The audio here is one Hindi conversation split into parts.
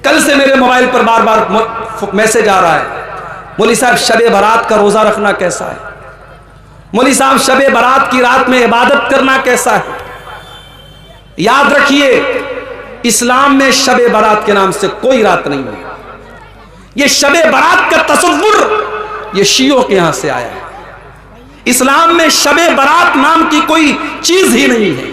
कल से मेरे मोबाइल पर बार बार मैसेज आ रहा है, मौलवी साहब शबे बारात का रोजा रखना कैसा है, मौलवी साहब शबे बारात की रात में इबादत करना कैसा है। याद रखिए, इस्लाम में शबे बारात के नाम से कोई रात नहीं है। ये शबे बारात का तसव्वुर ये शियों के यहां से आया है। इस्लाम में शबे बारात नाम की कोई चीज ही नहीं है।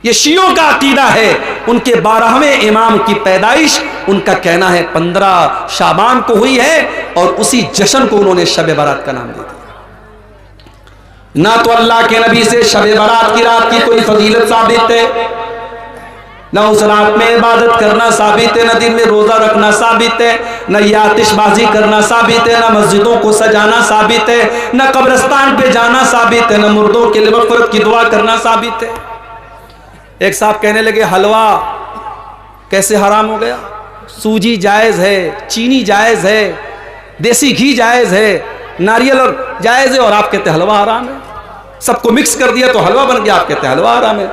ये शियों का अकीदा है। उनके 12वें इमाम की पैदाइश उनका कहना है 15 शाबान को हुई है और उसी जश्न को उन्होंने शबे बारात का नाम दे दिया। ना तो अल्लाह के नबी से शबे बारात की रात की कोई फजीलत साबित है, ना उस रात में इबादत करना साबित है, ना दिन में रोजा रखना साबित है, ना ये आतिशबाजी करना साबित है, ना मस्जिदों को सजाना साबित है, ना कब्रिस्तान पे जाना साबित है, ना मुर्दों के लिए मग़फ़िरत की दुआ करना साबित है। एक साहब कहने लगे हलवा कैसे हराम हो गया? सूजी जायज है, चीनी जायज है, देसी घी जायज है, नारियल और जायज है, और आप कहते हलवा हराम है। सबको मिक्स कर दिया तो हलवा बन गया, आप कहते हलवा हराम है।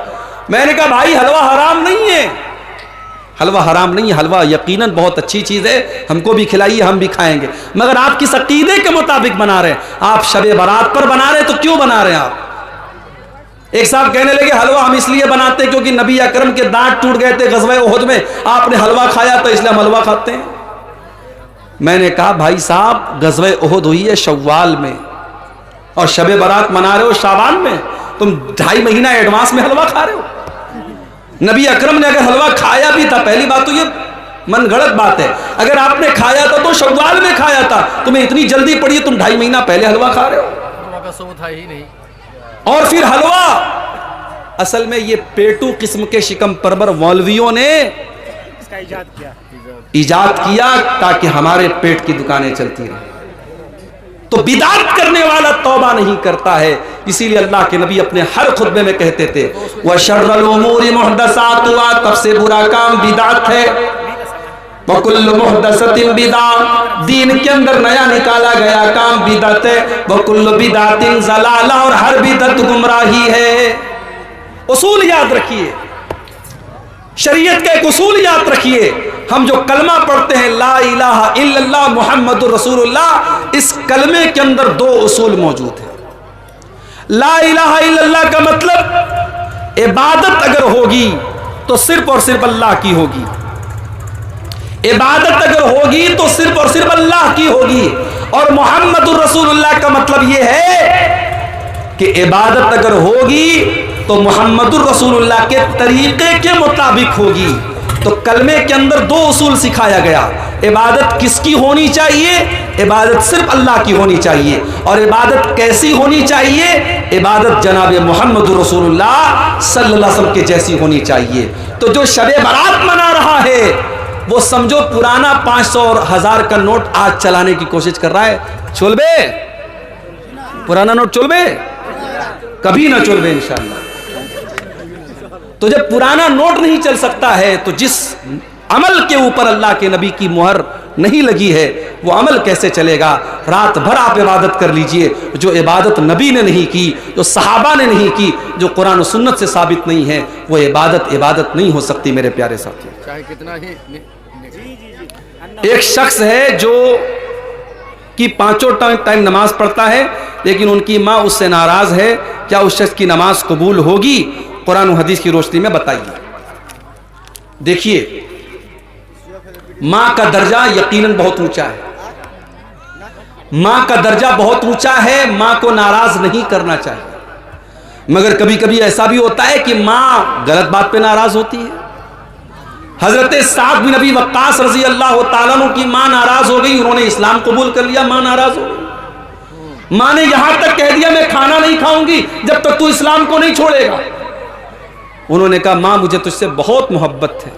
मैंने कहा भाई हलवा हराम नहीं है, हलवा हराम नहीं है। हलवा यकीनन बहुत अच्छी चीज है, हमको भी खिलाइए, हम भी खाएंगे, मगर आप किस अकीदे के मुताबिक बना रहे हैं? आप शबे बारात पर बना रहे हैं तो क्यों बना रहे हैं आप? एक साहब कहने लगे हलवा हम इसलिए बनाते हैं क्योंकि नबी अकरम के दांत टूट गए थे ग़ज़वा उहद में, आपने हलवा खाया तो इसलिए हम हलवा खाते हैं। मैंने कहा भाई साहब ग़ज़वा उहद हुई है शव्वाल में और शबे बारात मना रहे हो शाबान में, तुम 2.5 महीना एडवांस में हलवा खा रहे हो। नबी अकरम ने अगर हलवा खाया भी था, पहली बात तो ये मन गलत बात है, अगर आपने खाया था तो शव्वाल में खाया था, तुम्हें इतनी जल्दी पड़ी है, तुम 2.5 महीना पहले हलवा खा रहे हो। हलवा का सो था ही नहीं। और फिर हलवा असल में ये पेटू किस्म के शिकम परवर मौलवियों ने इसका इजाद किया ताकि हमारे पेट की दुकानें चलती रहे। तो बिदात करने वाला तौबा नहीं करता है, इसीलिए अल्लाह के नबी अपने हर खुतबे में कहते थे वह शर्रुल उमूरि मुहदसातुहा, तब से बुरा काम बिदात है, वकुल्लु मुहदसतिन बिदा, दीन के अंदर नया निकाला गया काम बिदअत है, वकुल्लु बिदअतिन ज़लाला, और हर बिदअत गुमराही है। उसूल याद रखिए, शरीयत का एक उसूल याद रखिए। हम जो कलमा पढ़ते हैं ला इलाहा इल्लल्लाह मुहम्मदुर रसूलुल्लाह, इस कलमे के अंदर 2 उसूल मौजूद हैं। ला इलाहा इल्लल्लाह का मतलब इबादत अगर होगी तो सिर्फ और सिर्फ अल्लाह की होगी, इबादत अगर होगी तो सिर्फ और सिर्फ अल्लाह की होगी। और मोहम्मदुर रसूलुल्लाह का मतलब यह है कि इबादत अगर होगी तो मोहम्मदुर रसूलुल्लाह के तरीके के मुताबिक होगी। तो कलमे के अंदर 2 उसूल सिखाया गया। इबादत किसकी होनी चाहिए? इबादत सिर्फ अल्लाह की होनी चाहिए। और इबादत कैसी होनी चाहिए? इबादत जनाब मोहम्मदुर रसूलुल्लाह सल्लल्लाहु अलैहि वसल्लम के जैसी होनी चाहिए। तो जो शबे बारात मना रहा है वो समझो पुराना 500 और 1000 का नोट आज चलाने की कोशिश कर रहा है। चोलबे पुराना नोट चोलबे कभी ना चोलबे इंशाअल्लाह। तो जब पुराना नोट नहीं चल सकता है तो जिस अमल के ऊपर अल्लाह के नबी की मुहर नहीं लगी है वो अमल कैसे चलेगा? रात भर आप इबादत कर लीजिए, जो इबादत नबी ने नहीं की, जो सहाबा ने नहीं की, जो कुरान और सुन्नत से साबित नहीं है, वो इबादत नहीं हो सकती मेरे प्यारे साथियों। चाहे कितना ही एक शख्स है जो कि 5 टाइम नमाज पढ़ता है लेकिन उनकी माँ उससे नाराज है, क्या उस शख्स की नमाज कबूल होगी? कुरान और हदीस की रोशनी में बताइए। देखिए माँ का दर्जा यकीनन बहुत ऊंचा है, माँ का दर्जा बहुत ऊंचा है, माँ को नाराज नहीं करना चाहिए। मगर कभी कभी ऐसा भी होता है कि माँ गलत बात पे नाराज होती है। हजरत साद बिन अबी वक्कास रजी अल्लाह ताला अन्हु की माँ नाराज हो गई, उन्होंने इस्लाम कबूल कर लिया, माँ नाराज हो गई। माँ ने यहां तक कह दिया मैं खाना नहीं खाऊंगी जब तक तू इस्लाम को नहीं छोड़ेगा। उन्होंने कहा माँ मुझे तुझसे बहुत मोहब्बत है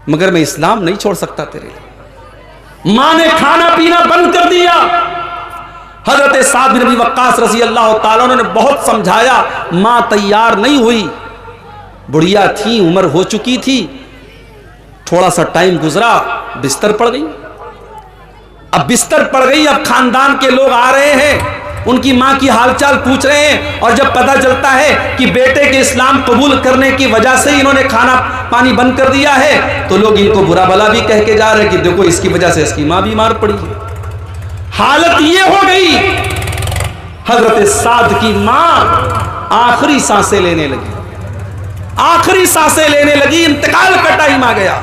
मगर मैं इस्लाम नहीं छोड़ सकता तेरे लिए। माँ ने खाना पीना बंद कर दिया। हजरत साद बिन अबी वक्कास रजी अल्लाह ताला अन्हु ने बहुत समझाया, माँ तैयार नहीं हुई, बुढ़िया थी, उम्र हो चुकी थी, थोड़ा सा टाइम गुजरा, बिस्तर पड़ गई। अब बिस्तर पड़ गई, अब खानदान के लोग आ रहे हैं, उनकी माँ की हालचाल पूछ रहे हैं, और जब पता चलता है कि बेटे के इस्लाम कबूल करने की वजह से इन्होंने खाना पानी बंद कर दिया है, तो लोग इनको बुरा भला भी कह के जा रहे हैं कि देखो इसकी वजह से इसकी माँ बीमार पड़ी है। हालत ये हो गई, हजरत साद की माँ आखिरी सांसें लेने लगी, आखिरी सांसें लेने लगी, इंतकाल का टाइम आ गया।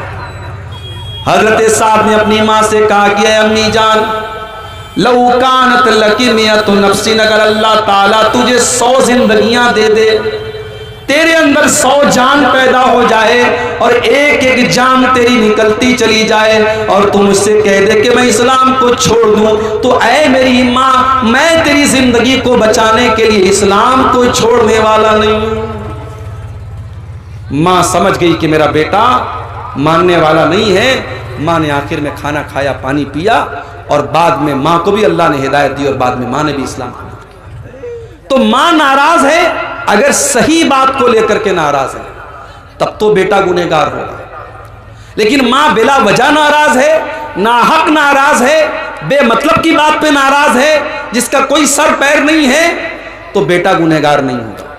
हजरत साद ने अपनी माँ से कहा कि अम्मी जान, लऊ कानत लकी मियतु नफ्सिन, अगर अल्लाह ताला तुझे 100 जिंदगियां दे दे, तेरे अंदर 100 जान पैदा हो जाए और एक एक जान तेरी निकलती चली जाए और तू मुझसे कह दे कि मैं इस्लाम को छोड़ दूं, तो ऐ मेरी माँ, मैं तेरी जिंदगी को बचाने के लिए इस्लाम को छोड़ने वाला नहीं हूं। माँ समझ गई कि मेरा बेटा मानने वाला नहीं है। माँ ने आखिर में खाना खाया, पानी पिया, और बाद में माँ को भी अल्लाह ने हिदायत दी और बाद में माँ ने भी इस्लाम कबूल किया। तो माँ नाराज है, अगर सही बात को लेकर के नाराज है तब तो बेटा गुनहगार होगा, लेकिन माँ बिला वजह नाराज है, नाहक नाराज है, बेमतलब की बात पे नाराज है, जिसका कोई सर पैर नहीं है, तो बेटा गुनहगार नहीं होगा।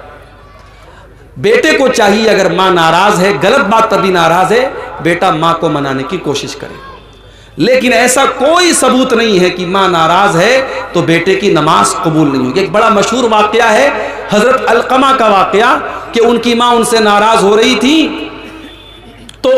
बेटे को चाहिए, अगर माँ नाराज है, गलत बात पर भी नाराज है, बेटा माँ को मनाने की कोशिश करे। लेकिन ऐसा कोई सबूत नहीं है कि माँ नाराज है तो बेटे की नमाज कबूल नहीं होगी। एक बड़ा मशहूर वाकया है हजरत अलकमा का वाकया, कि उनकी माँ उनसे नाराज हो रही थी, तो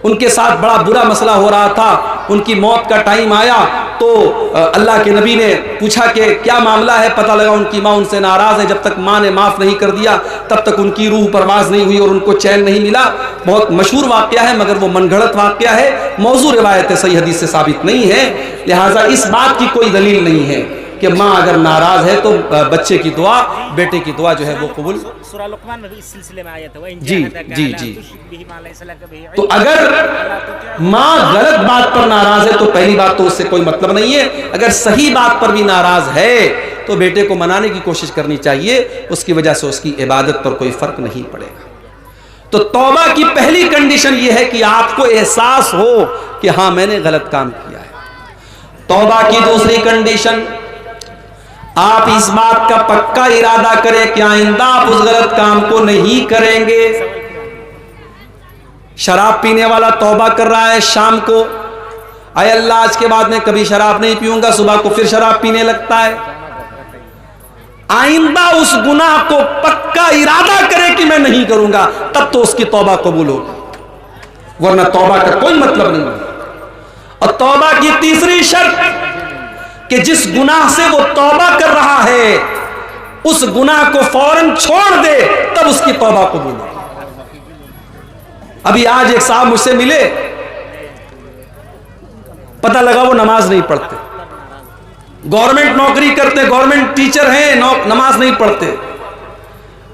उनके साथ बड़ा बुरा मसला हो रहा था। उनकी मौत का टाइम आया तो अल्लाह के नबी ने पूछा कि क्या मामला है। पता लगा उनकी माँ उनसे नाराज है। जब तक माँ ने माफ़ नहीं कर दिया तब तक उनकी रूह परवाज नहीं हुई और उनको चैन नहीं मिला। बहुत मशहूर वाक़या है, मगर वो मनगढ़ंत वाक़या है, मौजू रिवायत है, सही हदीस से साबित नहीं है। लिहाजा इस बात की कोई दलील नहीं है कि माँ अगर नाराज है तो बच्चे की दुआ, बेटे की दुआ जो है वो कबूल। सूरह लुक़मान में भी इस सिलसिले में आयत है। जी जी जी। तो अगर माँ गलत बात पर नाराज है तो पहली बात तो उससे कोई मतलब नहीं है। अगर सही बात पर भी नाराज है तो बेटे को मनाने की कोशिश करनी चाहिए, उसकी वजह से उसकी इबादत पर कोई फर्क नहीं पड़ेगा। तो तौबा की पहली कंडीशन यह है कि आपको एहसास हो कि हाँ मैंने गलत काम किया है। तौबा की दूसरी कंडीशन, आप इस बात का पक्का इरादा करें कि आइंदा आप उस गलत काम को नहीं करेंगे। शराब पीने वाला तौबा कर रहा है शाम को, आए अल्लाह आज के बाद मैं कभी शराब नहीं पीऊंगा, सुबह को फिर शराब पीने लगता है। आइंदा उस गुनाह को पक्का इरादा करे कि मैं नहीं करूंगा, तब तो उसकी तौबा कबूल होगी, वरना तौबा का कोई मतलब नहीं है। और तौबा की तीसरी शर्त कि जिस गुनाह से वो तौबा कर रहा है उस गुनाह को फौरन छोड़ दे, तब उसकी तौबा कबूल हो। अभी आज एक साहब मुझसे मिले, पता लगा वो नमाज नहीं पढ़ते, गवर्नमेंट नौकरी करते, गवर्नमेंट टीचर हैं, नमाज नहीं पढ़ते।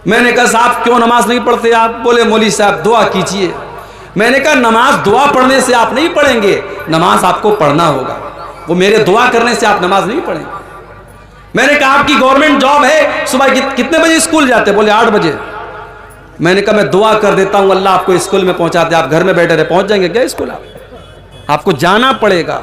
मैंने कहा साहब क्यों नमाज नहीं पढ़ते आप? बोले मौलवी साहब दुआ कीजिए। मैंने कहा नमाज दुआ पढ़ने से आप नहीं पढ़ेंगे, नमाज आपको पढ़ना होगा, वो मेरे दुआ करने से आप नमाज नहीं पढ़ेंगे। मैंने कहा आपकी गवर्नमेंट जॉब है, सुबह कितने बजे स्कूल जाते? बोले 8 बजे। मैंने कहा मैं दुआ कर देता हूं अल्लाह आपको स्कूल में पहुंचा दे, आप घर में बैठे रहे, पहुंच जाएंगे क्या स्कूल? आपको जाना पड़ेगा,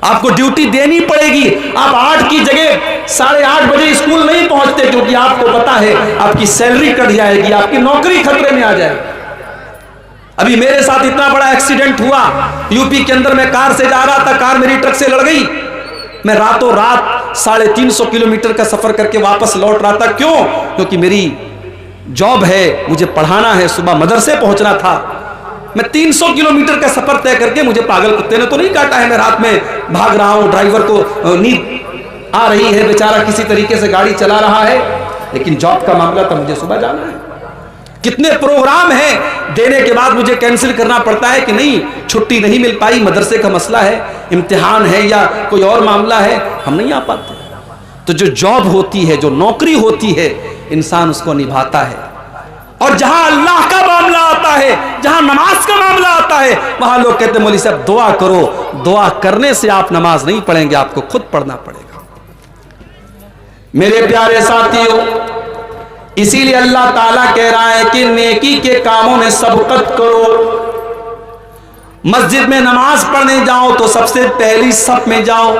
आपको ड्यूटी देनी पड़ेगी। आप 8 की जगह 8:30 बजे स्कूल नहीं पहुंचते, क्योंकि आपको पता है आपकी सैलरी कट जाएगी, आपकी नौकरी खतरे में आ जाएगी। अभी मेरे साथ इतना बड़ा एक्सीडेंट हुआ, यूपी के अंदर मैं कार से जा रहा था, कार मेरी ट्रक से लड़ गई। मैं रातों रात 350 किलोमीटर का सफर करके वापस लौट रहा था। क्यों? क्योंकि मेरी जॉब है, मुझे पढ़ाना है, सुबह मदरसे पहुंचना था। मैं 300 किलोमीटर का सफर तय करके, मुझे पागल कुत्ते ने तो नहीं काटा है, मैं रात में भाग रहा हूं, ड्राइवर को नींद आ रही है, बेचारा किसी तरीके से गाड़ी चला रहा है, लेकिन जॉब का मामला था, मुझे सुबह जाना है। कितने प्रोग्राम हैं, देने के बाद मुझे कैंसिल करना पड़ता है कि नहीं छुट्टी नहीं मिल पाई, मदरसे का मसला है, इम्तिहान है या कोई और मामला है, हम नहीं आ पाते। तो जो जॉब होती है, जो नौकरी होती है, इंसान उसको निभाता है। और जहां अल्लाह का मामला आता है, जहां नमाज का मामला आता है, वहां लोग कहते हैं मौलवी साहब दुआ करो। दुआ करने से आप नमाज नहीं पढ़ेंगे, आपको खुद पढ़ना पड़ेगा। मेरे प्यारे साथियों, इसीलिए अल्लाह ताला कह रहा है कि नेकी के कामों में सबकत करो। मस्जिद में नमाज पढ़ने जाओ तो सबसे पहली सफ में जाओ।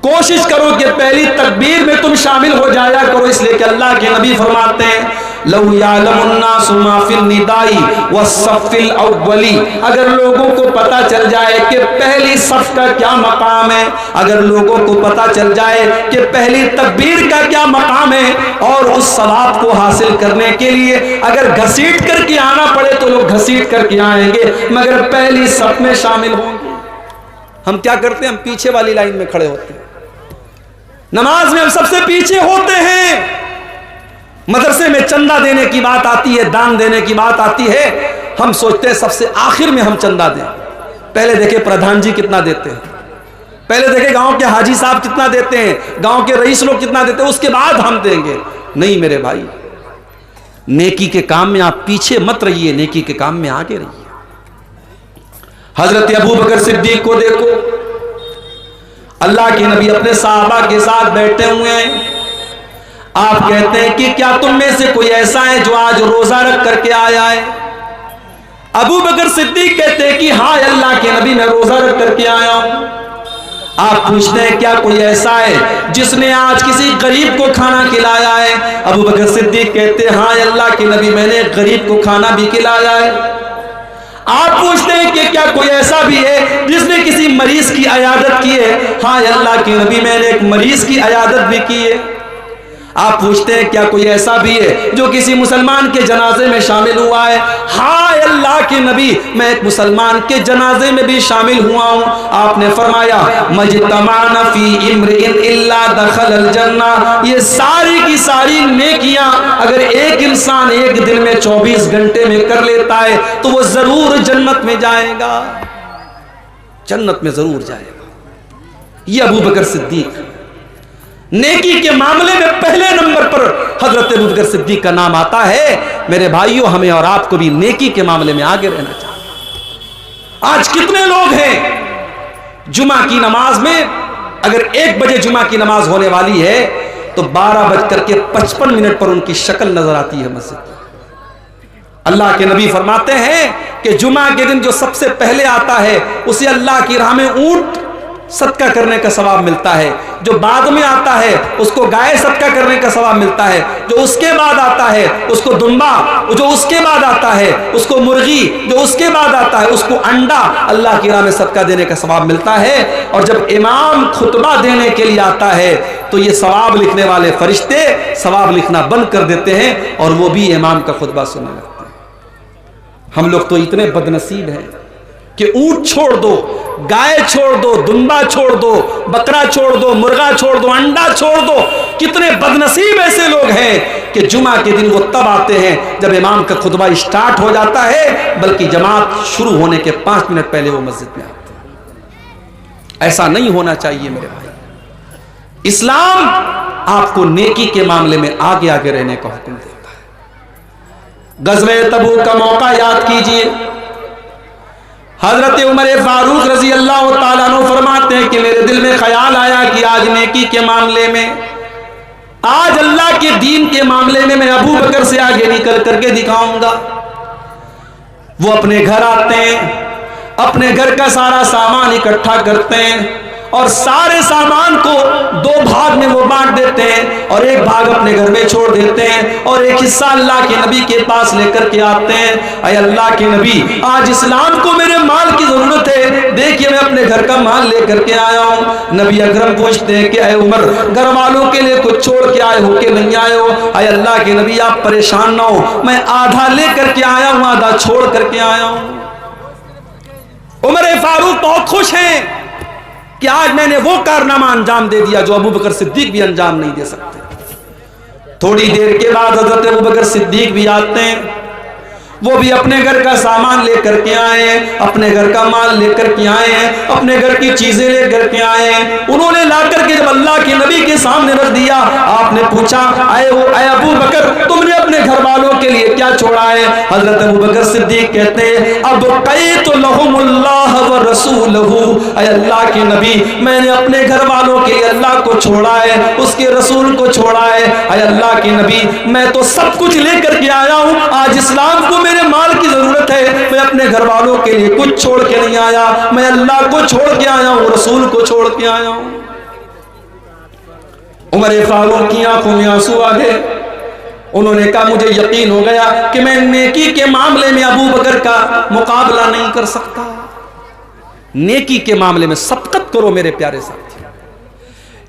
कोशिश करो कि पहली तकबीर में तुम शामिल हो जाया करो, इसलिए कि अल्लाह के नबी फरमाते हैं लौ यालमुन्नासु मा फिल निदाई वस्सफ़िल अव्वली, अगर लोगों को पता चल जाए कि पहली सफ का क्या मकाम है, अगर लोगों को पता चल जाए कि पहली तकबीर का क्या मकाम है, और उस सवाब को हासिल करने के लिए अगर घसीट करके आना पड़े तो लोग घसीट करके आएंगे, मगर पहली सफ में शामिल होंगे। हम क्या करते हैं, हम पीछे वाली लाइन में खड़े होते हैं, नमाज में हम सबसे पीछे होते हैं। मदरसे में चंदा देने की बात आती है, दान देने की बात आती है, हम सोचते हैं सबसे आखिर में हम चंदा दें। पहले देखे प्रधान जी कितना देते हैं, पहले देखे गांव के हाजी साहब कितना देते हैं, गांव के रईस लोग कितना देते हैं, उसके बाद हम देंगे। नहीं मेरे भाई, नेकी के काम में आप पीछे मत रहिए, नेकी के काम में आगे रहिए। हजरत अबू बकर सिद्दीक को देखो, अल्लाह के नबी अपने साहबा के साथ बैठे हुए हैं। आप कहते हैं कि क्या तुम में से कोई ऐसा है जो आज रोजा रख करके आया है? अबू बकर सिद्दीक कहते हैं कि हाँ अल्लाह के नबी, मैं रोजा रख करके आया हूं। आप पूछते हैं क्या कोई ऐसा है जिसने आज किसी गरीब को खाना खिलाया है? अबू बकर सिद्दीक कहते हैं हाँ अल्लाह के नबी, मैंने गरीब को खाना भी खिलाया है। आप पूछते हैं कि क्या कोई ऐसा भी है जिसने किसी मरीज की अयादत की है? हाँ अल्लाह के नबी, मैंने एक मरीज की अयादत भी की है। आप पूछते हैं क्या कोई ऐसा भी है जो किसी मुसलमान के जनाजे में शामिल हुआ है? हाँ अल्लाह के नबी, मैं एक मुसलमान के जनाजे में भी शामिल हुआ हूं। आपने फरमाया मजतमाना फी इम्रिइन इल्ला दखलल जन्ना, ये सारी की सारी नेकियां अगर एक इंसान एक दिन में 24 घंटे में कर लेता है तो वो जरूर जन्नत में जाएगा, जन्नत में जरूर जाएगा। ये अबू बकर सिद्दीक, नेकी के मामले में पहले नंबर पर हजरत अबू बकर सिद्दीक का नाम आता है। मेरे भाइयों, हमें और आपको भी नेकी के मामले में आगे रहना चाहिए। आज कितने लोग हैं जुमा की नमाज में, अगर 1 बजे जुमा की नमाज होने वाली है तो 12:55 पर उनकी शक्ल नजर आती है मस्जिद में। अल्लाह के नबी फरमाते हैं कि जुमा के दिन जो सबसे पहले आता है उसे अल्लाह की राह में ऊंट सदका करने का सवाब मिलता है, जो बाद में आता है उसको गाय सदका करने का सवाब मिलता है, जो उसके बाद आता है उसको दुम्बा, जो उसके बाद आता है उसको मुर्गी, जो उसके बाद आता है उसको अंडा अल्लाह की राह में सदका देने का सवाब मिलता है। और जब इमाम खुतबा देने के लिए आता है तो ये सवाब लिखने वाले फरिश्ते सवाब लिखना बंद कर देते हैं और वो भी इमाम का खुतबा सुनने लगते हैं। हम लोग तो इतने बदनसीब हैं कि ऊंट छोड़ दो, गाय छोड़ दो, दुम्बा छोड़ दो, बकरा छोड़ दो, मुर्गा छोड़ दो, अंडा छोड़ दो। कितने बदनसीब ऐसे लोग हैं कि जुमा के दिन वो तब आते हैं जब इमाम का खुतबा स्टार्ट हो जाता है, बल्कि जमात शुरू होने के 5 मिनट पहले वो मस्जिद में आते हैं। ऐसा नहीं होना चाहिए मेरे भाई। इस्लाम आपको नेकी के मामले में आगे आगे रहने का हुक्म देता है। गज़वे तबूक का मौका याद कीजिए, हजरत उमर फारूक रजी अल्लाह ताला अन्हु फरमाते हैं कि मेरे दिल में ख्याल आया कि आज नेकी के मामले में, आज अल्लाह के दीन के मामले में मैं अबू बकर से आगे निकल करके दिखाऊंगा। वो अपने घर आते हैं, अपने घर का सारा सामान इकट्ठा करते हैं और सारे सामान को 2 भाग में वो बांट देते हैं और एक भाग अपने घर में छोड़ देते हैं और एक हिस्सा अल्लाह के नबी के पास लेकर के आते हैं। अय अल्लाह के नबी, आज इस्लाम को मेरे माल की जरूरत है, देखिए मैं अपने घर का माल लेकर के आया हूँ। नबी अकरम पूछते हैं कि अय उमर, घर वालों के लिए कुछ छोड़ के आए हो कि नहीं आए हो? अय अल्लाह के नबी, आप परेशान ना हो, मैं आधा लेकर के आया हूँ, आधा छोड़ करके आया हूँ। उमर फारूक बहुत खुश हैं कि आज मैंने वो कारनामा अंजाम दे दिया जो अबू बकर सिद्दीक भी अंजाम नहीं दे सकते। थोड़ी देर के बाद हजरत अबू बकर सिद्दीक भी आते हैं, वो भी अपने घर का सामान लेकर के आए हैं, अपने घर का माल लेकर के आए हैं, अपने घर की चीजें लेकर के आए हैं। उन्होंने लाकर के जब अल्लाह के नबी के सामने रख दिया, आपने पूछा अय अबू बकर, तुमने अपने घर वालों के लिए क्या छोड़ा है? हजरत अबू बकर सिद्दीक कहते हैं अब क़ैतु लहुमुल्लाह व रसूलहू, अय अल्लाह के नबी, मैंने अपने घर वालों के लिए अल्लाह को छोड़ा है, उसके रसूल को छोड़ा है। अय अल्लाह के नबी, मैं तो सब कुछ लेकर के आया हूँ, आज इस्लाम को मेरे माल की जरूरत है, मैं अपने घर वालों के लिए कुछ छोड़ के नहीं आया, मैं अल्लाह को छोड़ के आया हूँ, रसूल को छोड़ के आया हूँ। उमर फारूक की आंखों में आंसू आ गए। उन्होंने कहा मुझे यकीन हो गया कि मैं नेकी के मामले में अबू बकर का मुकाबला नहीं कर सकता। नेकी के मामले में सबकत करो मेरे प्यारे साथी।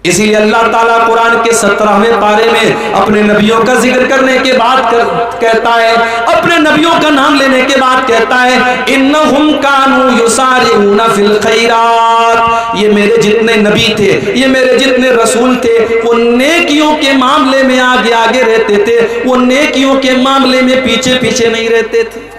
इसीलिए अल्लाह ताला कुरान के 17वें पारे में अपने नबियों का जिक्र करने के बाद कहता है, अपने नबियों का नाम लेने के बाद कहता है इन्नहुम कानू युसारिऊना फिल खैरात। ये मेरे जितने नबी थे, ये मेरे जितने रसूल थे, वो नेकियों के मामले में आगे आगे रहते थे, वो नेकियों के मामले में पीछे पीछे नहीं रहते थे।